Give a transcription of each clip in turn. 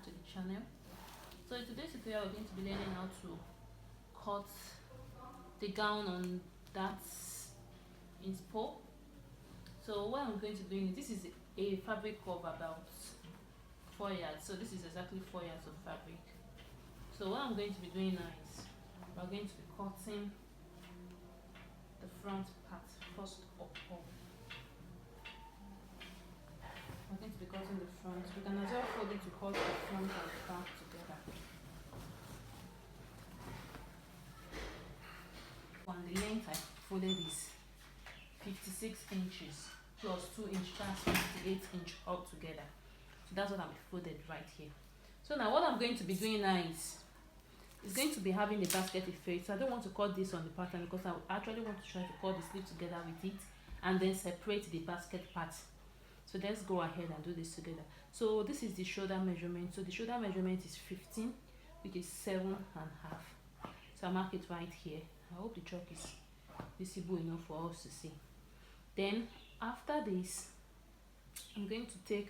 to the channel. So in today's tutorial we're going to be learning how to cut the gown on that inspo. So what I'm going to do is, this is a fabric of about 4 yards, so this is exactly 4 yards of fabric. So what I'm going to be doing now is we're going to be cutting the front part first up. We're going to be cutting the front. We can as well fold it to cut the front and the back together. On the length I folded is 56 inches plus 2 inches, that's 58 inches altogether. So that's what I'm folded right here. So now what I'm going to be doing now is it's going to be having the basket effect. So I don't want to cut this on the pattern because I actually want to try to cut the sleeve together with it and then separate the basket part. So let's go ahead and do this together. So this is the shoulder measurement. So the shoulder measurement is 15, which is 7.5. So I'll mark it right here. I hope the chalk is visible enough for us to see. Then after this, I'm going to take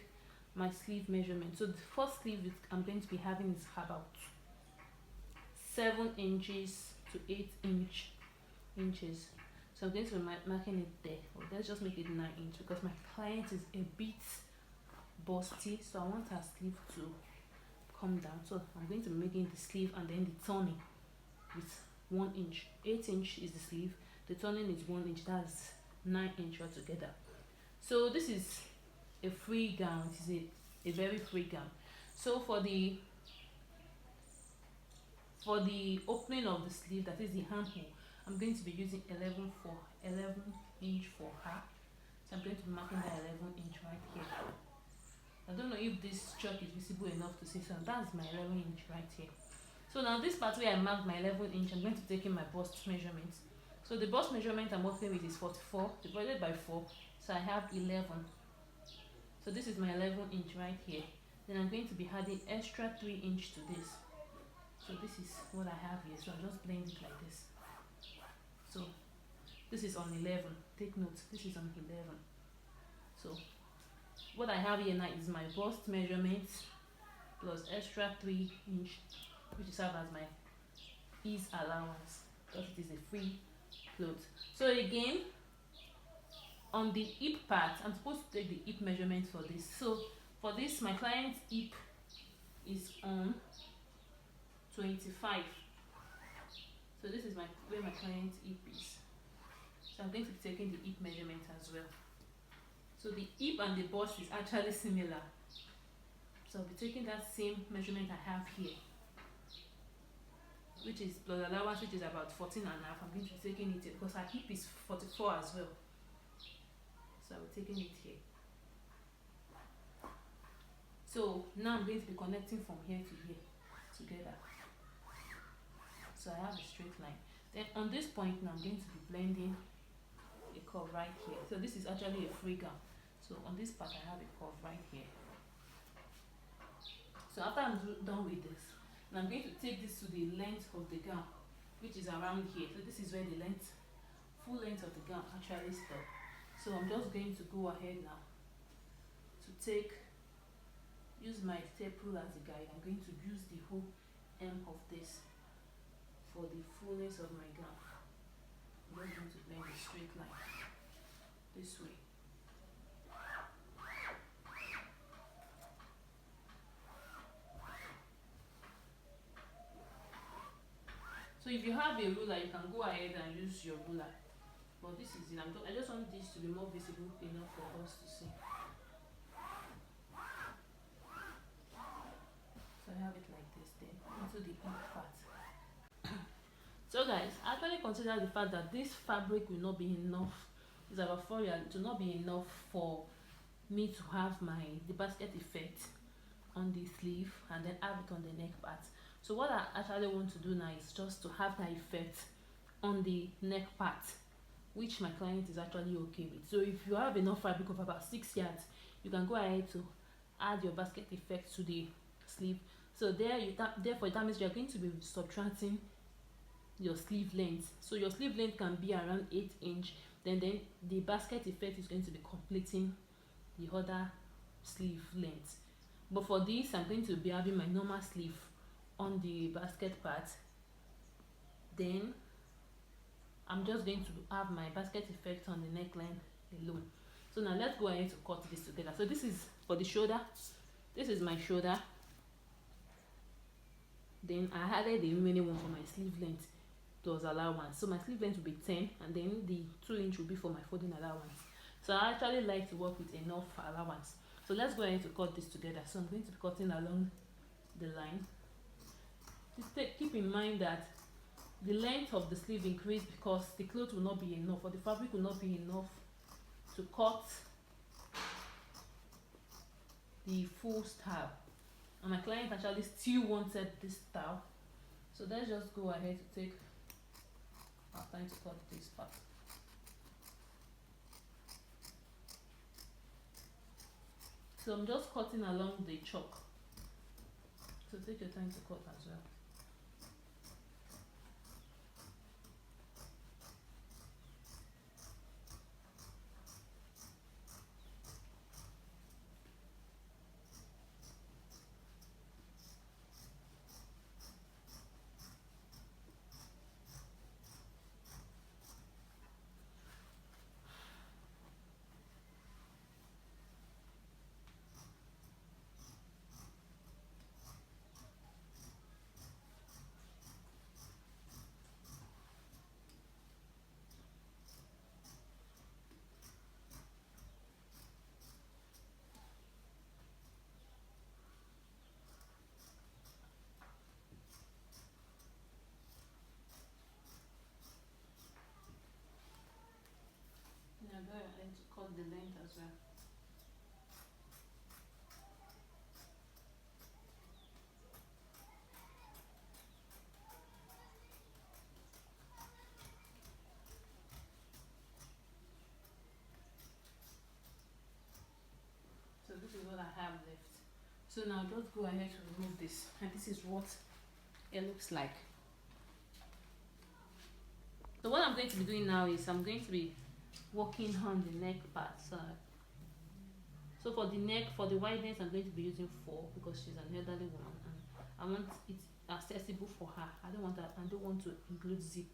my sleeve measurement. So the first sleeve I'm going to be having is about 7 inches to 8 inches. So I'm going to be marking it there. Well, let's just make it 9 inches because my client is a bit busty, so I want her sleeve to come down. So I'm going to be making the sleeve and then the turning with 1 inch. 8 inch is the sleeve, the turning is 1 inch, that's 9 inch altogether. So this is a free gown. It is a very free gown. So for the opening of the sleeve, that is the handhole, I'm going to be using 11 inch for her. So I'm going to be marking that 11 inch right here. I don't know if this chalk is visible enough to see, so that's my 11 inch right here. So now this part where I marked my 11 inch, I'm going to take in my bust measurement. So the bust measurement I'm working with is 44 divided by 4, so I have 11. So this is my 11 inch right here. Then I'm going to be adding extra 3 inch to this. So this is what I have here, so I'll just blend it like this. So this is on 11, take note, this is on 11. So what I have here now is my bust measurement plus extra 3 inch, which is serve as my ease allowance because it is a free cloth. So again, on the hip part, I'm supposed to take the hip measurement for this. So for this, my client's hip is on 25. So this is where my client's hip is. So I'm going to be taking the hip measurement as well. So the hip and the bust is actually similar. So I'll be taking that same measurement I have here, which is plus allowance, which is about 14.5. I'm going to be taking it here because her hip is 44 as well. So I'll be taking it here. So now I'm going to be connecting from here to here together. So I have a straight line. Then on this point now I'm going to be blending a curve right here. So this is actually a free gown. So on this part I have a curve right here. So after I'm done with this, now I'm going to take this to the length of the gown, which is around here. So this is where the full length of the gown actually stops. So I'm just going to go ahead now to use my tape rule as a guide. I'm going to use the whole hem of this for the fullness of my gown. I'm just going to blend a straight line this way. So if you have a ruler, you can go ahead and use your ruler. But this is it. I just want this to be more visible enough for us to see. So I have it like this, then into the hip part. So guys, actually consider the fact that this fabric will not be enough. It's about 4 yards. It will not be enough for me to have the basket effect on the sleeve and then have it on the neck part. So what I actually want to do now is just to have that effect on the neck part, which my client is actually okay with. So if you have enough fabric of about 6 yards, you can go ahead to add your basket effect to the sleeve. So therefore that means you're going to be subtracting your sleeve length. So your sleeve length can be around 8 inch, then the basket effect is going to be completing the other sleeve length. But for this, I'm going to be having my normal sleeve on the basket part. Then I'm just going to have my basket effect on the neckline alone. So now let's go ahead to cut this together. So this is for the shoulder. This is my shoulder. Then I added the remaining one for my sleeve length. It was allowance. So my sleeve length will be 10, and then the 2-inch will be for my folding allowance. So I actually like to work with enough allowance. So let's go ahead to cut this together. So I'm going to be cutting along the line. Keep in mind that the length of the sleeve increase because the cloth will not be enough, or the fabric will not be enough to cut the full style. And my client actually still wanted this style. So let's just go ahead to take our time to cut this part. So I'm just cutting along the chalk. So take your time to cut as well. Now go ahead to cut the length as well. So this is what I have left. So now just go ahead to remove this, and this is what it looks like. So what I'm going to be doing now is I'm going to be working on the neck part. So for the neck, for the wideness, I'm going to be using 4 because she's an elderly woman and I want it accessible for her. I don't want to include zip.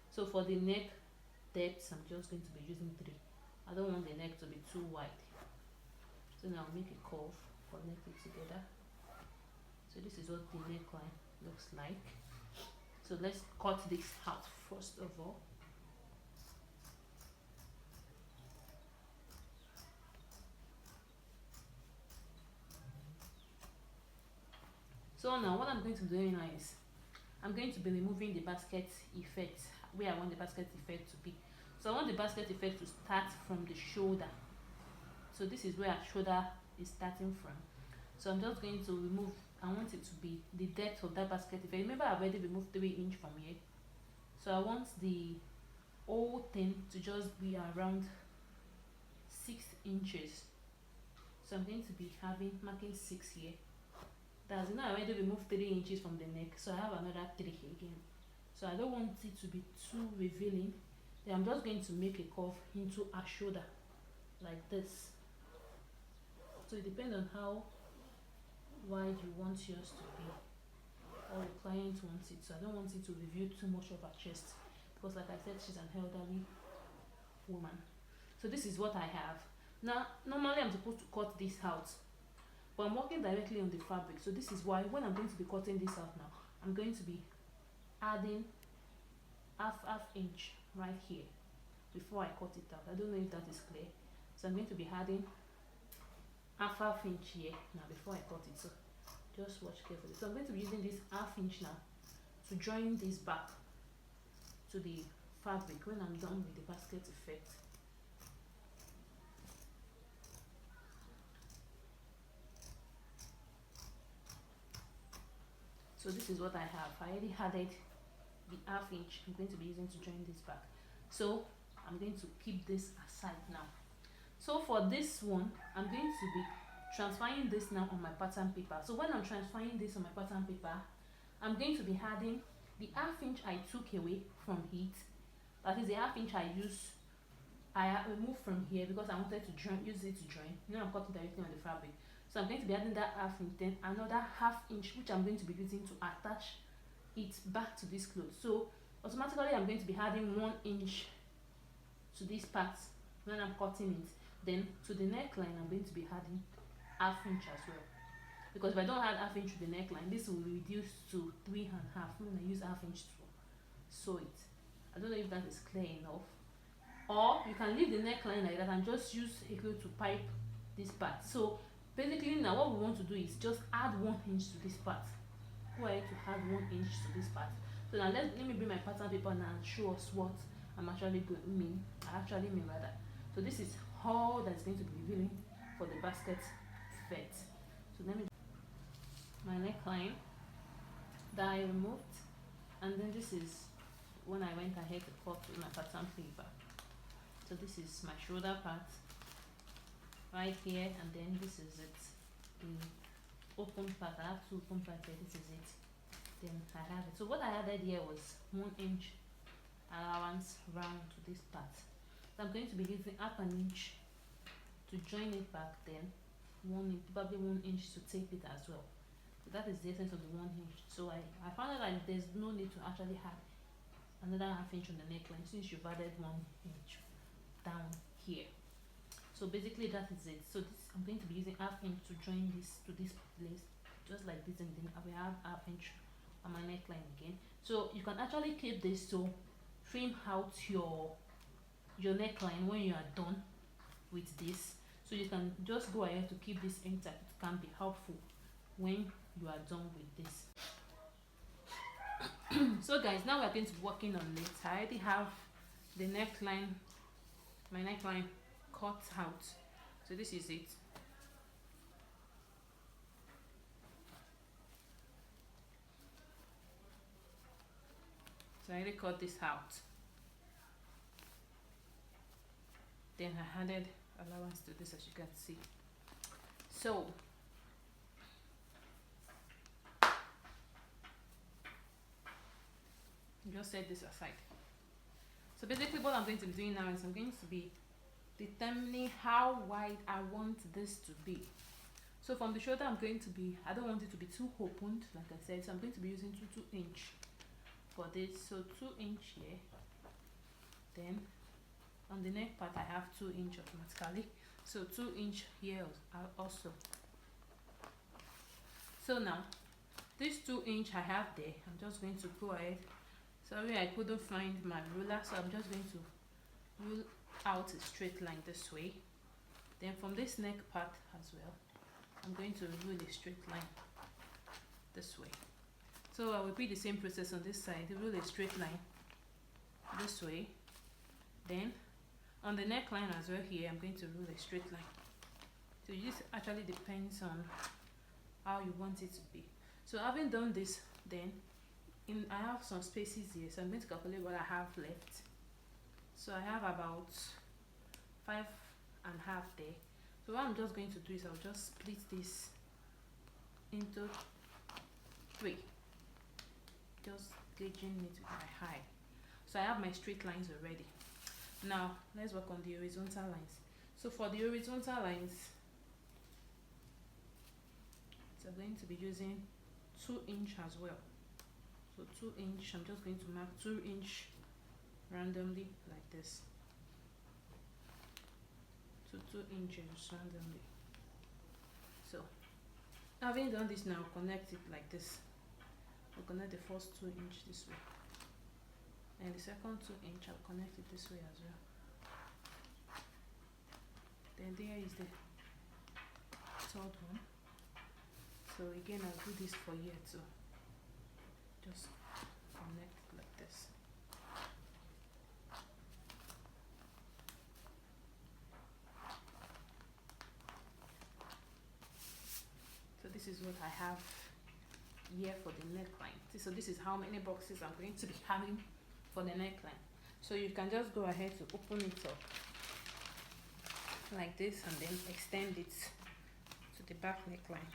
So for the neck depth, I'm just going to be using 3. I don't want the neck to be too wide. So now I'll make a curve, connect it together. So this is what the neckline looks like. So let's cut this out first of all. So now what I'm going to do now is I'm going to be removing the basket effect where I want the basket effect to be. So I want the basket effect to start from the shoulder. So this is where our shoulder is starting from. So I'm just going to remove, I want it to be the depth of that basket effect. Remember I've already removed 3 inch from here. So I want the whole thing to just be around 6 inches. So I'm going to be marking 6 here. That's, I already removed 3 inches from the neck, so I have another 3 again. So I don't want it to be too revealing. Then I'm just going to make a curve into a shoulder like this. So it depends on how wide you want yours to be, or the client wants it. So I don't want it to reveal too much of her chest because, like I said, she's an elderly woman. So this is what I have. Now normally I'm supposed to cut this out, but I'm working directly on the fabric. So this is why when I'm going to be cutting this out now, I'm going to be adding half inch right here before I cut it out. I don't know if that is clear. So I'm going to be adding half inch here now before I cut it. So just watch carefully. So I'm going to be using this half inch now to join this back to the fabric when I'm done with the basket effect. So this is what I have. I already added the half inch I'm going to be using to join this back. So I'm going to keep this aside now. So for this one, I'm going to be transferring this now on my pattern paper. So when I'm transferring this on my pattern paper, I'm going to be adding the half inch I took away from it. That is the half inch I removed from here because I wanted to use it to join. Now I'm cutting directly on the fabric. So I'm going to be adding that half inch, then another half inch, which I'm going to be using to attach it back to this cloth. So automatically I'm going to be adding 1 inch to this part when I'm cutting it. Then to the neckline I'm going to be adding half inch as well, because if I don't add half inch to the neckline, this will reduce to 3.5 when I use half inch to sew it. I don't know if that is clear enough. Or you can leave the neckline like that and just use a glue to pipe this part. So basically now what we want to do is just add 1 inch to this part. Go ahead to add 1 inch to this part. So now let me bring my pattern paper now and show us what I'm actually mean rather. So this is all that's going to be revealing for the basket fit. So let me my neckline that I removed, and then this is when I went ahead to cut with my pattern paper. So this is my shoulder part right here, and then this is it, the open part. I have 2 open parts here. This is it. Then I have it. So what I added here was 1 inch allowance round to this part. So I'm going to be using half an inch to join it back, then probably 1 inch to tape it as well. So that is the essence of the 1 inch. So I found out that there's no need to actually add another half inch on the neckline since you've added 1 inch down here. So basically that is it. So this, I'm going to be using half inch to join this to this place, just like this, and then I will have half inch on my neckline again. So you can actually keep this to trim out your neckline when you are done with this. So you can just go ahead to keep this intact. It can be helpful when you are done with this. So guys, now we're going to be working on it. I already have the neckline, my neckline cut out. So this is it. So I already cut this out. Then I added allowance to this, as you can see. So just set this aside. So basically what I'm going to be doing now is I'm going to be determining how wide I want this to be. So from the shoulder I don't want it to be too opened, like I said, so I'm going to be using 2 inch for this. So 2 inch here. Then on the neck part I have 2 inch automatically, so 2 inch here also. So now this 2 inch I have there, I'm just going to go ahead. Sorry, I couldn't find my ruler, so I'm just going to rule out a straight line this way. Then from this neck part as well, I'm going to rule a straight line this way. So I will repeat the same process on this side. Rule a straight line this way. Then on the neckline as well here, I'm going to rule a straight line. So this actually depends on how you want it to be. So having done this, then I have some spaces here, so I'm going to calculate what I have left. So I have about 5.5 there. So what I'm just going to do is I'll just split this into 3, just gauging it with my eye. So I have my straight lines already. Now let's work on the horizontal lines. So for the horizontal lines, so I'm going to be using 2 inch as well. So 2 inch, I'm just going to mark 2 inch randomly like this. So 2 inches randomly. So having done this now, connect it like this. I'll connect the first 2 inch this way, and the second 2 inch I'll connect it this way as well. Then there is the third one. So again I'll do this for here too. Just connect like this. So this is what I have here for the neckline. So this is how many boxes I'm going to be having for the neckline. So you can just go ahead to open it up like this and then extend it to the back neckline.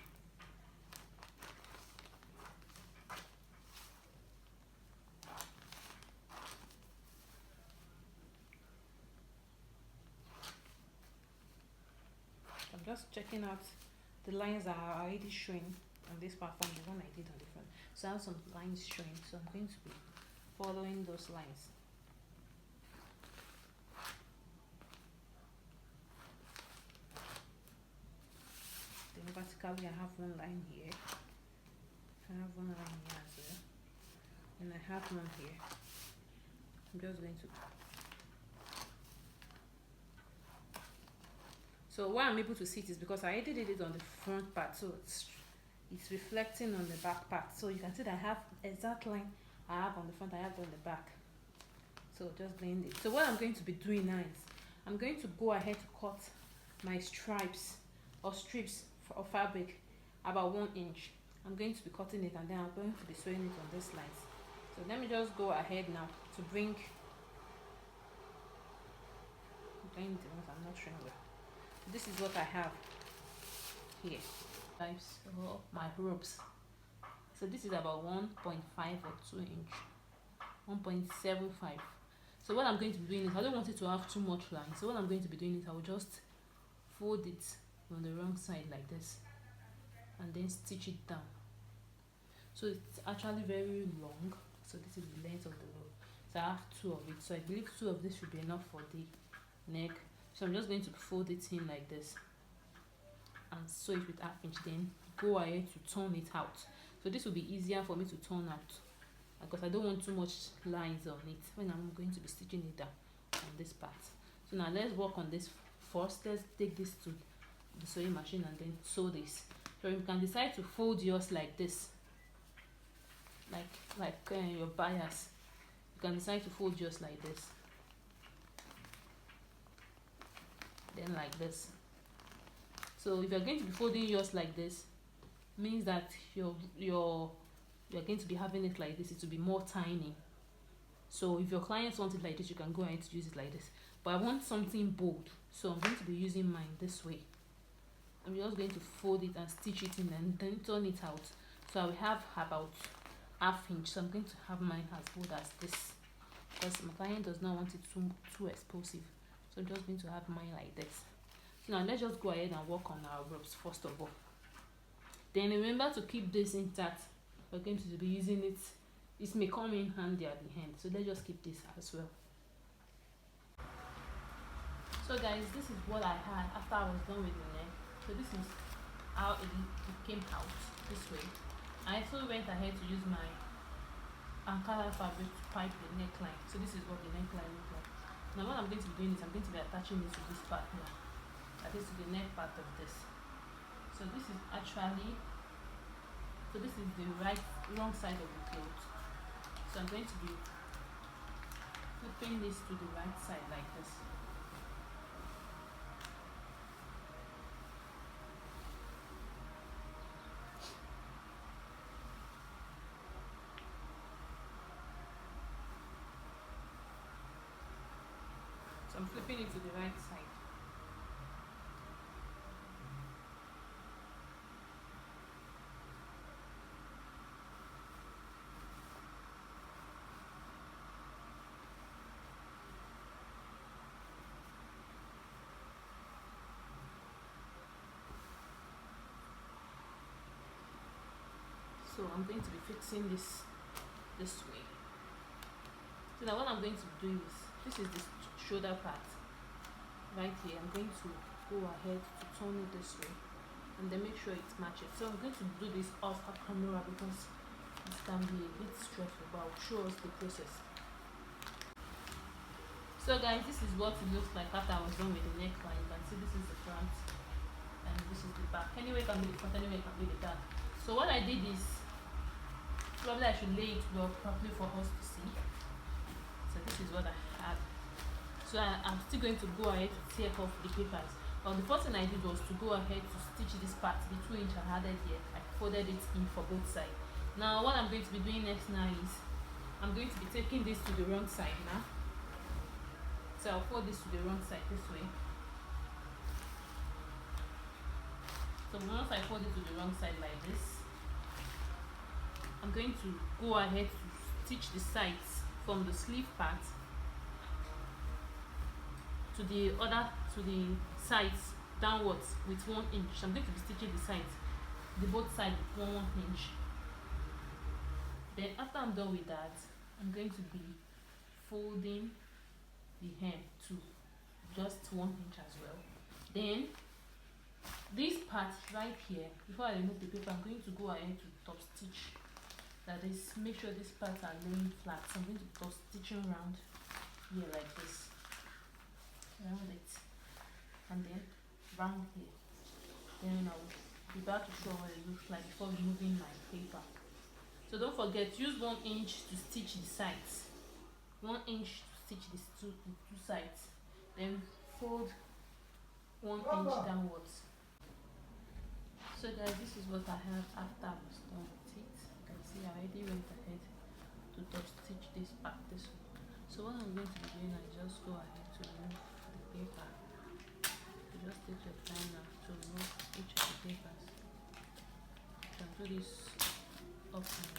I'm just checking out the lines are already showing on this part from the one I did on the front. So I have some lines showing, so I'm going to be following those lines. Then vertically I have one line here. I have one line here as well. And I have one here. I'm just going to. So why I'm able to see it is because I already did it on the front part, so it's reflecting on the back part. So you can see that I have exact line I have on the front, I have on the back. So just blend it. So what I'm going to be doing now is I'm going to go ahead to cut my stripes or strips of fabric about 1 inch. I'm going to be cutting it and then I'm going to be sewing it on this lines. So let me just go ahead now to bring the ones I'm not showing well. So this is what I have here. Stripes or my ropes. So this is about 1.5 or 2 inch, 1.75. So what I'm going to be doing is I don't want it to have too much line. So what I'm going to be doing is I will just fold it on the wrong side like this and then stitch it down. So it's actually very long. So this is the length of the rope. So I have 2 of it. So I believe 2 of this should be enough for the neck. So I'm just going to fold it in like this and sew it with 1/2 inch. Then go ahead to turn it out. So this will be easier for me to turn out because I don't want too much lines on it when I'm going to be stitching it down on this part. So now let's work on this first. Let's take this to the sewing machine and then sew this. So you can decide to fold yours like this, like your bias. You can decide to fold yours like this, then like this. So if you're going to be folding yours like this, means that you're going to be having it like this. It will be more tiny. So if your clients want it like this, you can go ahead to use it like this. But I want something bold, so I'm going to be using mine this way. I'm just going to fold it and stitch it in and then turn it out. So I will have about 1/2 inch. So I'm going to have mine as bold as this because my client does not want it too explosive. So I'm just going to have mine like this. So now let's just go ahead and work on our ropes first of all. Then remember to keep this intact. We're going to be using it. It may come in handy at the end. So let's just keep this as well. So guys, this is what I had after I was done with the neck. So this is how it came out this way. I also went ahead to use my Ankara fabric to pipe the neckline. So this is what the neckline looks like. Now what I'm going to be doing is I'm going to be attaching it to this part here. That is to the neck part of this. So this is actually, so this is the wrong side of the cloth. So I'm going to be flipping this to the right side like this. So I'm flipping it to the right side. So I'm going to be fixing this way. So now what I'm going to do is, this is the shoulder part right here. I'm going to go ahead to turn it this way and then make sure it matches. So I'm going to do this off camera because it can be a bit stressful, but I'll show us the process. So guys, this is what it looks like after I was done with the neckline. You can see this is the front and this is the back. Anyway, it can be the front, anyway, it can be the back. So what I did is, probably I should lay it well properly for us to see. So this is what I have. So I'm still going to go ahead to take off the papers. But the first thing I did was to go ahead to stitch this part, the 2 inch I added here. I folded it in for both sides. Now what I'm going to be doing next now is I'm going to be taking this to the wrong side now. So I'll fold this to the wrong side this way. So once I fold it to the wrong side like this, I'm going to go ahead to stitch the sides from the sleeve part to the sides downwards with 1 inch. So I'm going to be stitching the sides, both sides with 1 inch. Then after I'm done with that, I'm going to be folding the hem to just 1 inch as well. Then this part right here, before I remove the paper, I'm going to go ahead to top stitch. That is, make sure these parts are laying flat. So I'm going to top stitching around here like this, around it, and then round here. Then I'll be back to show what it looks like before removing my paper. So don't forget, use 1 inch to stitch the sides. 1 inch to stitch the two sides. Then fold 1 inch downwards. So guys, this is what I have after I was done with it. You can see I already went ahead to top stitch this part this way. So what I'm going to be doing is just go ahead to remove the paper. You just take your time now to remove each of the papers. You can do this up and